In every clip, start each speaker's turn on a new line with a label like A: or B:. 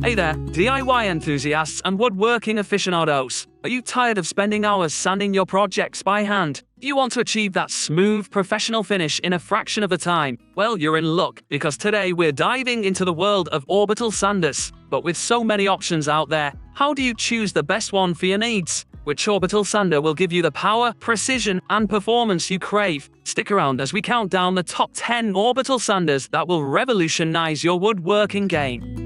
A: Hey there, DIY enthusiasts and woodworking aficionados. Are you tired of spending hours sanding your projects by hand? Do you want to achieve that smooth, professional finish in a fraction of the time? Well, you're in luck, because today we're diving into the world of orbital sanders. But with so many options out there, how do you choose the best one for your needs? Which orbital sander will give you the power, precision, and performance you crave? Stick around as we count down the top 10 orbital sanders that will revolutionize your woodworking game.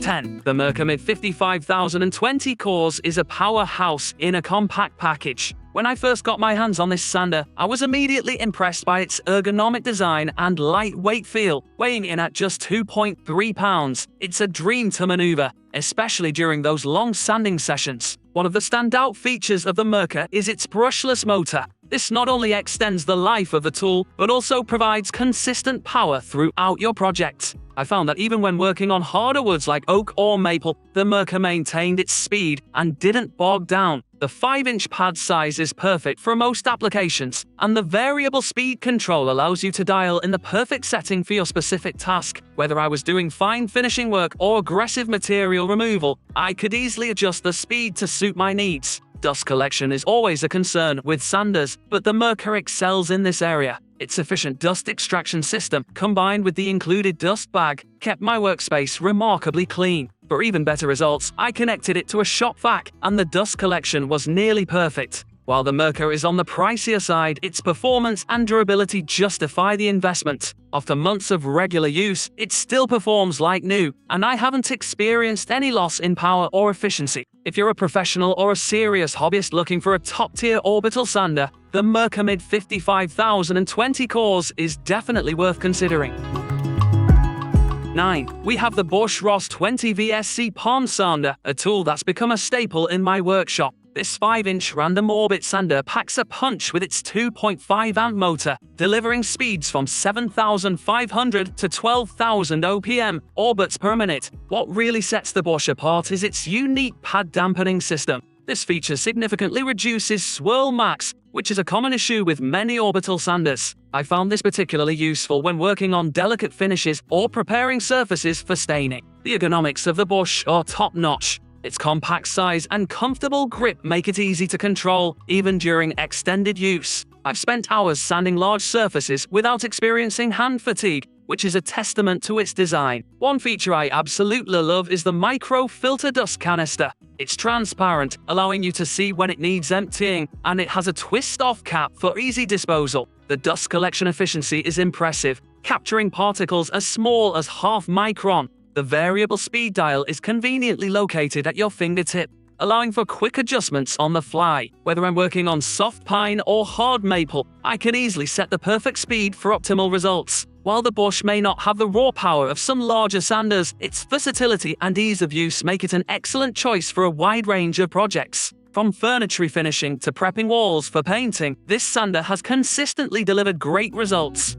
A: 10. The Mirka Mid 55020 cores is a powerhouse in a compact package. When I first got my hands on this sander, I was immediately impressed by its ergonomic design and lightweight feel. Weighing in at just 2.3 pounds, it's a dream to maneuver, especially during those long sanding sessions. One of the standout features of the Mirka is its brushless motor. This not only extends the life of the tool, but also provides consistent power throughout your project. I found that even when working on harder woods like oak or maple, the Mirka maintained its speed and didn't bog down. The 5-inch pad size is perfect for most applications, and the variable speed control allows you to dial in the perfect setting for your specific task. Whether I was doing fine finishing work or aggressive material removal, I could easily adjust the speed to suit my needs. Dust collection is always a concern with sanders, but the Mirka excels in this area. Its efficient dust extraction system, combined with the included dust bag, kept my workspace remarkably clean. For even better results, I connected it to a shop vac, and the dust collection was nearly perfect. While the Mirka is on the pricier side, its performance and durability justify the investment. After months of regular use, it still performs like new, and I haven't experienced any loss in power or efficiency. If you're a professional or a serious hobbyist looking for a top-tier orbital sander, the Mirka Mid 55020 cores is definitely worth considering. 9. We have the Bosch Ross 20 VSC Palm Sander, a tool that's become a staple in my workshop. This 5-inch random orbit sander packs a punch with its 2.5 amp motor, delivering speeds from 7,500 to 12,000 OPM, orbits per minute. What really sets the Bosch apart is its unique pad dampening system. This feature significantly reduces swirl max, which is a common issue with many orbital sanders. I found this particularly useful when working on delicate finishes or preparing surfaces for staining. The ergonomics of the Bosch are top-notch. Its compact size and comfortable grip make it easy to control, even during extended use. I've spent hours sanding large surfaces without experiencing hand fatigue, which is a testament to its design. One feature I absolutely love is the micro-filter dust canister. It's transparent, allowing you to see when it needs emptying, and it has a twist-off cap for easy disposal. The dust collection efficiency is impressive, capturing particles as small as half micron. The variable speed dial is conveniently located at your fingertip, allowing for quick adjustments on the fly. Whether I'm working on soft pine or hard maple, I can easily set the perfect speed for optimal results. While the Bosch may not have the raw power of some larger sanders, its versatility and ease of use make it an excellent choice for a wide range of projects. From furniture finishing to prepping walls for painting, this sander has consistently delivered great results.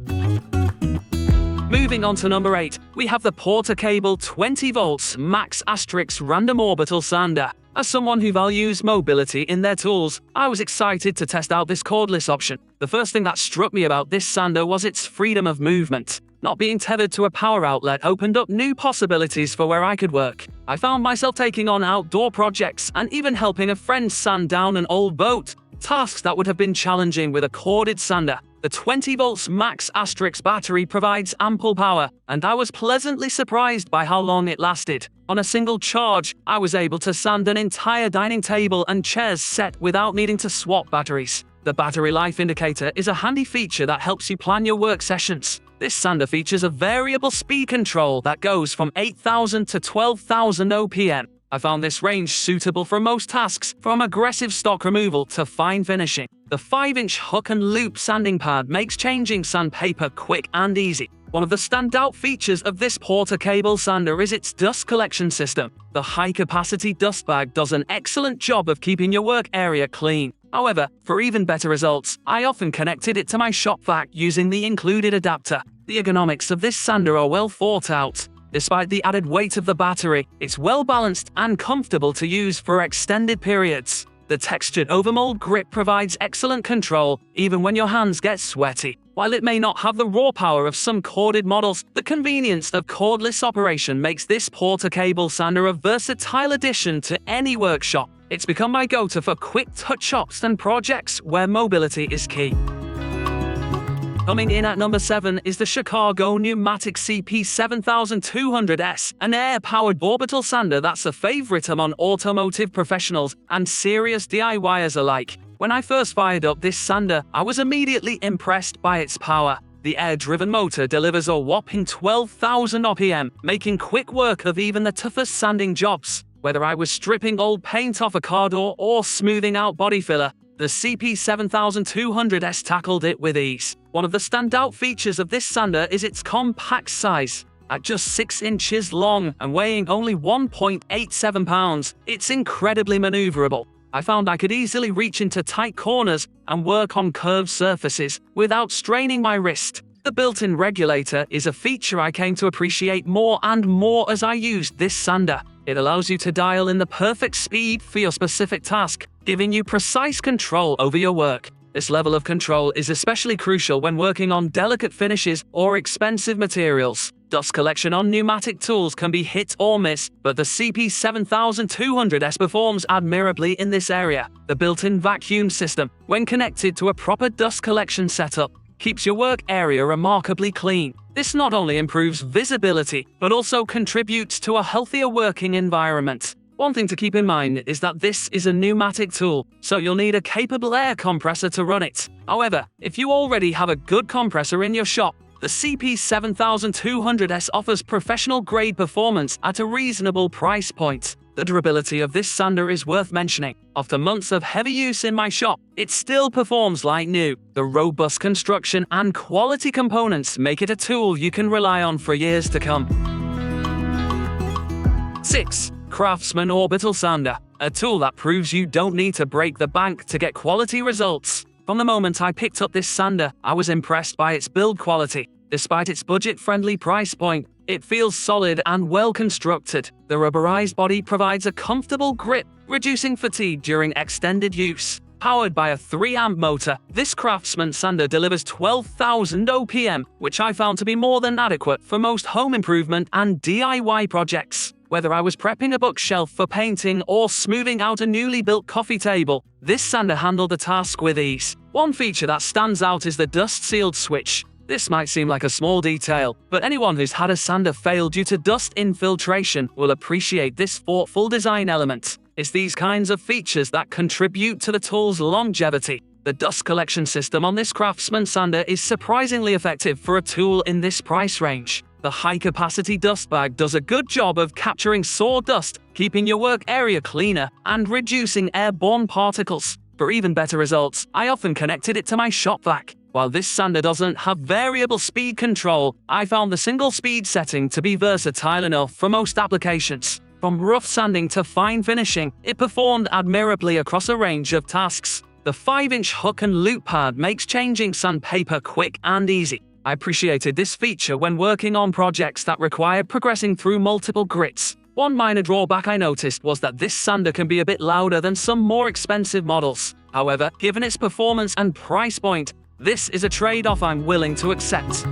A: Moving on to number 8, we have the Porter-Cable 20 volts Max * Random Orbital Sander. As someone who values mobility in their tools, I was excited to test out this cordless option. The first thing that struck me about this sander was its freedom of movement. Not being tethered to a power outlet opened up new possibilities for where I could work. I found myself taking on outdoor projects and even helping a friend sand down an old boat, tasks that would have been challenging with a corded sander. The 20 volts Max * battery provides ample power, and I was pleasantly surprised by how long it lasted. On a single charge, I was able to sand an entire dining table and chairs set without needing to swap batteries. The battery life indicator is a handy feature that helps you plan your work sessions. This sander features a variable speed control that goes from 8,000 to 12,000 OPM. I found this range suitable for most tasks, from aggressive stock removal to fine finishing. The 5-inch hook and loop sanding pad makes changing sandpaper quick and easy. One of the standout features of this Porter-Cable sander is its dust collection system. The high-capacity dust bag does an excellent job of keeping your work area clean. However, for even better results, I often connected it to my shop vac using the included adapter. The ergonomics of this sander are well thought out. Despite the added weight of the battery, it's well balanced and comfortable to use for extended periods. The textured overmold grip provides excellent control, even when your hands get sweaty. While it may not have the raw power of some corded models, the convenience of cordless operation makes this porter cable sander a versatile addition to any workshop. It's become my go-to for quick touch-ups and projects where mobility is key. Coming in at number 7 is the Chicago Pneumatic CP7200S, an air-powered orbital sander that's a favorite among automotive professionals and serious DIYers alike. When I first fired up this sander, I was immediately impressed by its power. The air-driven motor delivers a whopping 12,000 RPM, making quick work of even the toughest sanding jobs. Whether I was stripping old paint off a car door or smoothing out body filler, the CP7200S tackled it with ease. One of the standout features of this sander is its compact size. At just 6 inches long and weighing only 1.87 pounds, it's incredibly maneuverable. I found I could easily reach into tight corners and work on curved surfaces without straining my wrist. The built-in regulator is a feature I came to appreciate more and more as I used this sander. It allows you to dial in the perfect speed for your specific task, giving you precise control over your work. This level of control is especially crucial when working on delicate finishes or expensive materials. Dust collection on pneumatic tools can be hit or miss, but the CP7200S performs admirably in this area. The built-in vacuum system, when connected to a proper dust collection setup, keeps your work area remarkably clean. This not only improves visibility, but also contributes to a healthier working environment. One thing to keep in mind is that this is a pneumatic tool, so you'll need a capable air compressor to run it. However, if you already have a good compressor in your shop, the CP7200S offers professional-grade performance at a reasonable price point. The durability of this sander is worth mentioning. After months of heavy use in my shop, it still performs like new. The robust construction and quality components make it a tool you can rely on for years to come. 6. CRAFTSMAN Orbital Sander, a tool that proves you don't need to break the bank to get quality results. From the moment I picked up this sander, I was impressed by its build quality. Despite its budget-friendly price point, it feels solid and well-constructed. The rubberized body provides a comfortable grip, reducing fatigue during extended use. Powered by a 3-amp motor, this CRAFTSMAN sander delivers 12,000 OPM, which I found to be more than adequate for most home improvement and DIY projects. Whether I was prepping a bookshelf for painting or smoothing out a newly built coffee table, this sander handled the task with ease. One feature that stands out is the dust-sealed switch. This might seem like a small detail, but anyone who's had a sander fail due to dust infiltration will appreciate this thoughtful design element. It's these kinds of features that contribute to the tool's longevity. The dust collection system on this CRAFTSMAN sander is surprisingly effective for a tool in this price range. The high-capacity dust bag does a good job of capturing sawdust, keeping your work area cleaner, and reducing airborne particles. For even better results, I often connected it to my shop vac. While this sander doesn't have variable speed control, I found the single speed setting to be versatile enough for most applications. From rough sanding to fine finishing, it performed admirably across a range of tasks. The 5-inch hook and loop pad makes changing sandpaper quick and easy. I appreciated this feature when working on projects that required progressing through multiple grits. One minor drawback I noticed was that this sander can be a bit louder than some more expensive models. However, given its performance and price point, this is a trade-off I'm willing to accept.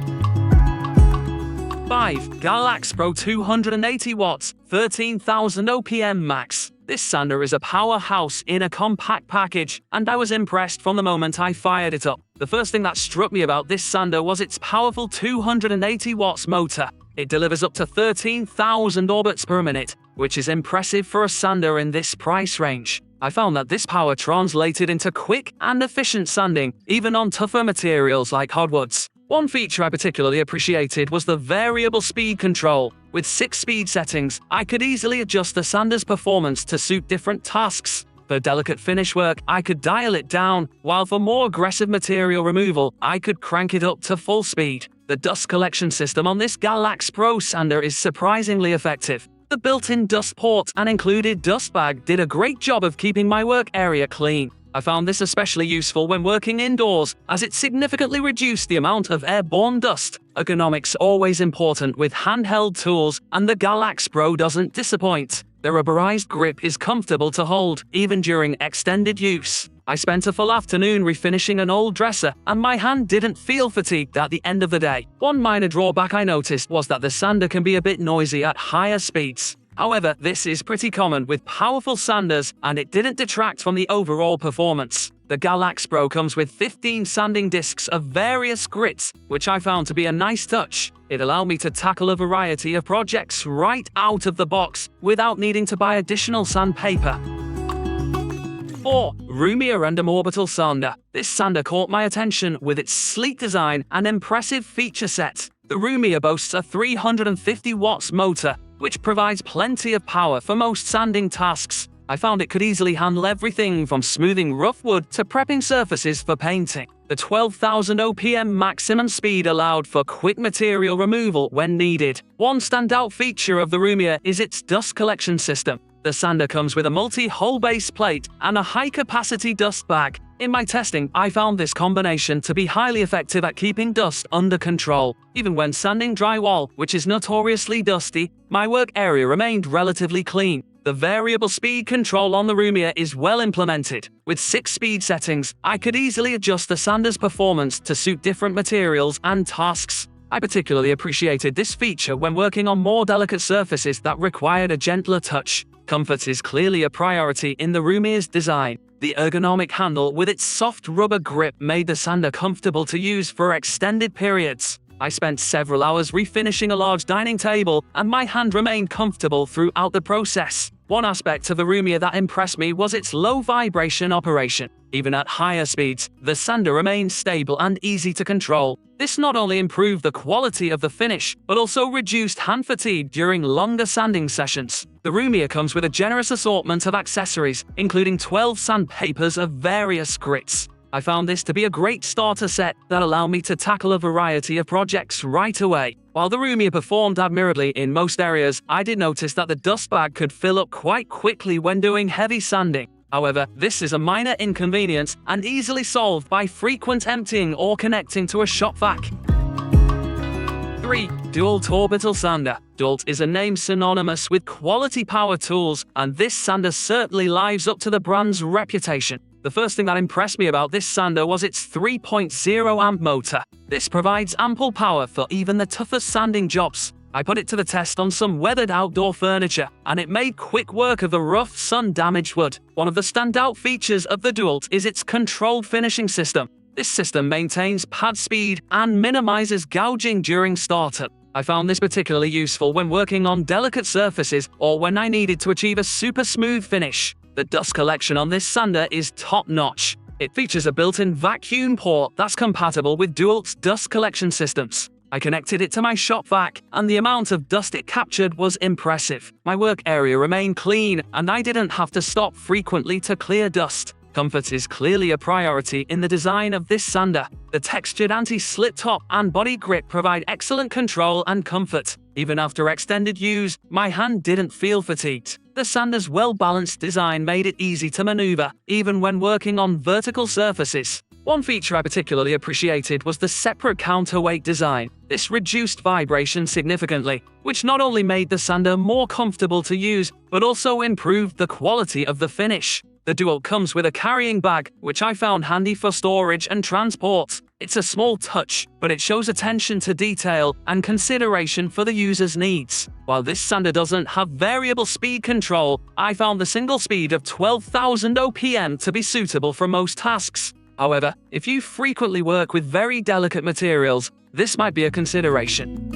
A: 5. GALAX Pro 280 watts, 13,000 OPM max. This sander is a powerhouse in a compact package, and I was impressed from the moment I fired it up. The first thing that struck me about this sander was its powerful 280 watts motor. It delivers up to 13,000 orbits per minute, which is impressive for a sander in this price range. I found that this power translated into quick and efficient sanding, even on tougher materials like hardwoods. One feature I particularly appreciated was the variable speed control. With 6 speed settings, I could easily adjust the sander's performance to suit different tasks. For delicate finish work, I could dial it down, while for more aggressive material removal, I could crank it up to full speed. The dust collection system on this GALAX Pro sander is surprisingly effective. The built-in dust port and included dust bag did a great job of keeping my work area clean. I found this especially useful when working indoors, as it significantly reduced the amount of airborne dust. Ergonomics always important with handheld tools, and the GALAX Pro doesn't disappoint. The rubberized grip is comfortable to hold, even during extended use. I spent a full afternoon refinishing an old dresser, and my hand didn't feel fatigued at the end of the day. One minor drawback I noticed was that the sander can be a bit noisy at higher speeds. However, this is pretty common with powerful sanders, and it didn't detract from the overall performance. The GALAX Pro comes with 15 sanding discs of various grits, which I found to be a nice touch. It allowed me to tackle a variety of projects right out of the box without needing to buy additional sandpaper. 4. Rumia Random Orbital Sander. This sander caught my attention with its sleek design and impressive feature set. The Rumia boasts a 350 watts motor, which provides plenty of power for most sanding tasks. I found it could easily handle everything from smoothing rough wood to prepping surfaces for painting. The 12,000 OPM maximum speed allowed for quick material removal when needed. One standout feature of the Rumia is its dust collection system. The sander comes with a multi-hole base plate and a high-capacity dust bag. In my testing, I found this combination to be highly effective at keeping dust under control. Even when sanding drywall, which is notoriously dusty, my work area remained relatively clean. The variable speed control on the Rumia is well implemented. With 6 speed settings, I could easily adjust the sander's performance to suit different materials and tasks. I particularly appreciated this feature when working on more delicate surfaces that required a gentler touch. Comfort is clearly a priority in the Rumia's design. The ergonomic handle with its soft rubber grip made the sander comfortable to use for extended periods. I spent several hours refinishing a large dining table, and my hand remained comfortable throughout the process. One aspect of the Rumia that impressed me was its low vibration operation. Even at higher speeds, the sander remained stable and easy to control. This not only improved the quality of the finish, but also reduced hand fatigue during longer sanding sessions. The Rumia comes with a generous assortment of accessories, including 12 sandpapers of various grits. I found this to be a great starter set that allowed me to tackle a variety of projects right away. While the Rumia performed admirably in most areas, I did notice that the dust bag could fill up quite quickly when doing heavy sanding. However, this is a minor inconvenience and easily solved by frequent emptying or connecting to a shop vac. 3. DEWALT Orbital Sander. DEWALT is a name synonymous with quality power tools, and this sander certainly lives up to the brand's reputation. The first thing that impressed me about this sander was its 3.0 amp motor. This provides ample power for even the toughest sanding jobs. I put it to the test on some weathered outdoor furniture, and it made quick work of the rough, sun-damaged wood. One of the standout features of the DEWALT is its controlled finishing system. This system maintains pad speed and minimizes gouging during startup. I found this particularly useful when working on delicate surfaces or when I needed to achieve a super smooth finish. The dust collection on this sander is top-notch. It features a built-in vacuum port that's compatible with DEWALT's dust collection systems. I connected it to my shop vac, and the amount of dust it captured was impressive. My work area remained clean, and I didn't have to stop frequently to clear dust. Comfort is clearly a priority in the design of this sander. The textured anti-slip top and body grip provide excellent control and comfort. Even after extended use, my hand didn't feel fatigued. The sander's well-balanced design made it easy to maneuver, even when working on vertical surfaces. One feature I particularly appreciated was the separate counterweight design. This reduced vibration significantly, which not only made the sander more comfortable to use, but also improved the quality of the finish. The DEWALT comes with a carrying bag, which I found handy for storage and transport. It's a small touch, but it shows attention to detail and consideration for the user's needs. While this sander doesn't have variable speed control, I found the single speed of 12,000 OPM to be suitable for most tasks. However, if you frequently work with very delicate materials, this might be a consideration.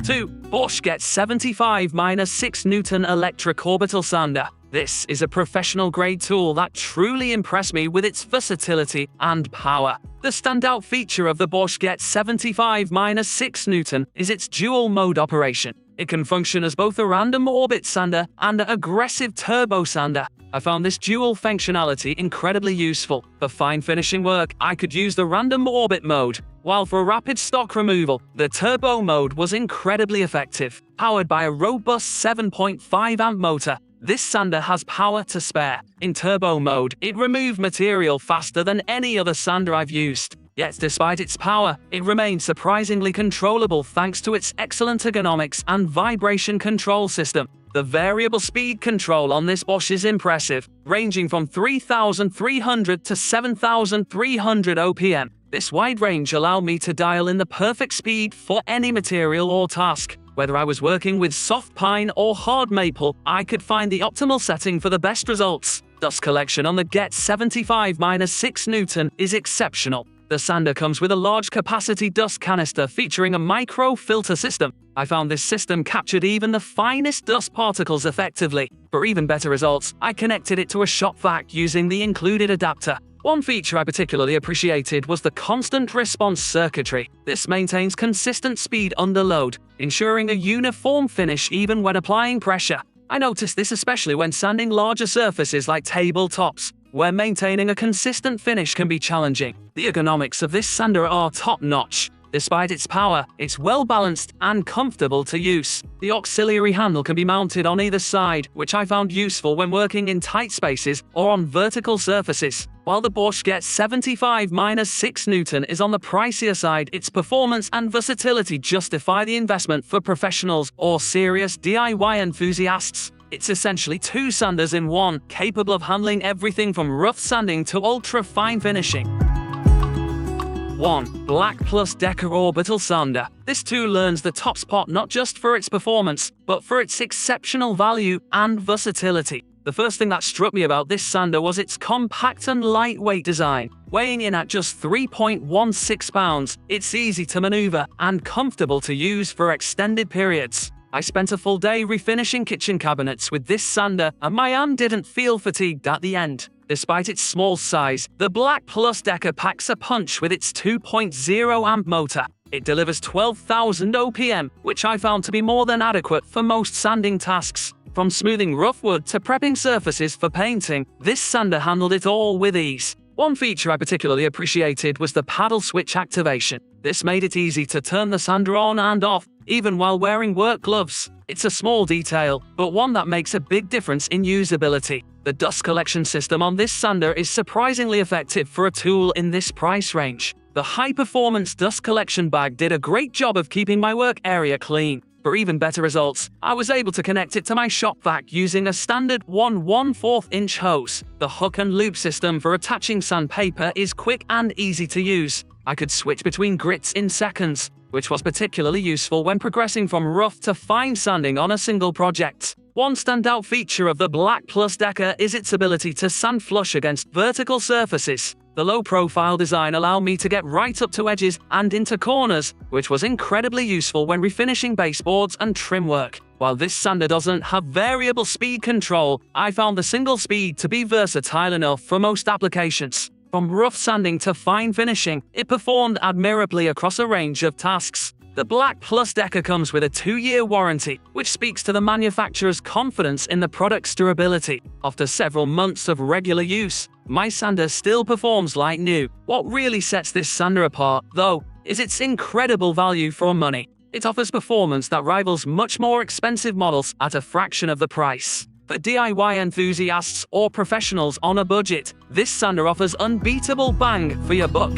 A: 2. Bosch 75-6 Newton Electric Orbital Sander. This is a professional-grade tool that truly impressed me with its versatility and power. The standout feature of the Bosch 75-6 Newton is its dual-mode operation. It can function as both a random orbit sander and an aggressive turbo sander. I found this dual functionality incredibly useful. For fine finishing work, I could use the random orbit mode, while for rapid stock removal, the turbo mode was incredibly effective. Powered by a robust 7.5 amp motor, this sander has power to spare. In turbo mode, it removed material faster than any other sander I've used. Yet despite its power, it remained surprisingly controllable thanks to its excellent ergonomics and vibration control system. The variable speed control on this Bosch is impressive, ranging from 3,300 to 7,300 OPM. This wide range allowed me to dial in the perfect speed for any material or task. Whether I was working with soft pine or hard maple, I could find the optimal setting for the best results. Dust collection on the Get 75-6 Newton is exceptional. The sander comes with a large capacity dust canister featuring a micro filter system. I found this system captured even the finest dust particles effectively. For even better results, I connected it to a shop vac using the included adapter. One feature I particularly appreciated was the constant response circuitry. This maintains consistent speed under load, ensuring a uniform finish even when applying pressure. I noticed this especially when sanding larger surfaces like tabletops, where maintaining a consistent finish can be challenging. The ergonomics of this sander are top-notch. Despite its power, it's well-balanced and comfortable to use. The auxiliary handle can be mounted on either side, which I found useful when working in tight spaces or on vertical surfaces. While the Bosch Get 75-6 Newton is on the pricier side, its performance and versatility justify the investment for professionals or serious DIY enthusiasts. It's essentially two sanders in one, capable of handling everything from rough sanding to ultra-fine finishing. 1. BLACK+DECKER Orbital Sander. This tool earns the top spot not just for its performance, but for its exceptional value and versatility. The first thing that struck me about this sander was its compact and lightweight design. Weighing in at just 3.16 pounds, it's easy to maneuver and comfortable to use for extended periods. I spent a full day refinishing kitchen cabinets with this sander, and my arm didn't feel fatigued at the end. Despite its small size, the BLACK+DECKER packs a punch with its 2.0 amp motor. It delivers 12,000 OPM, which I found to be more than adequate for most sanding tasks. From smoothing rough wood to prepping surfaces for painting, this sander handled it all with ease. One feature I particularly appreciated was the paddle switch activation. This made it easy to turn the sander on and off, even while wearing work gloves. It's a small detail, but one that makes a big difference in usability. The dust collection system on this sander is surprisingly effective for a tool in this price range. The high-performance dust collection bag did a great job of keeping my work area clean. For even better results, I was able to connect it to my shop vac using a standard 1/4-inch hose. The hook and loop system for attaching sandpaper is quick and easy to use. I could switch between grits in seconds, which was particularly useful when progressing from rough to fine sanding on a single project. One standout feature of the BLACK+DECKER is its ability to sand flush against vertical surfaces. The low-profile design allowed me to get right up to edges and into corners, which was incredibly useful when refinishing baseboards and trim work. While this sander doesn't have variable speed control, I found the single speed to be versatile enough for most applications. From rough sanding to fine finishing, it performed admirably across a range of tasks. The BLACK+DECKER comes with a 2-year warranty, which speaks to the manufacturer's confidence in the product's durability. After several months of regular use, my sander still performs like new. What really sets this sander apart, though, is its incredible value for money. It offers performance that rivals much more expensive models at a fraction of the price. For DIY enthusiasts or professionals on a budget, this sander offers unbeatable bang for your buck.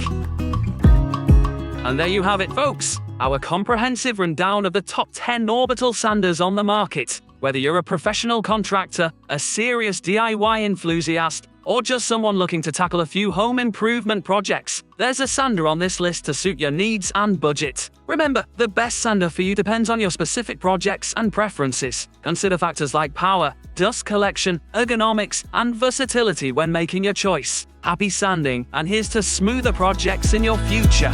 A: And there you have it, folks. Our comprehensive rundown of the top 10 orbital sanders on the market. Whether you're a professional contractor, a serious DIY enthusiast, or just someone looking to tackle a few home improvement projects, there's a sander on this list to suit your needs and budget. Remember, the best sander for you depends on your specific projects and preferences. Consider factors like power, dust collection, ergonomics, and versatility when making your choice. Happy sanding, and here's to smoother projects in your future.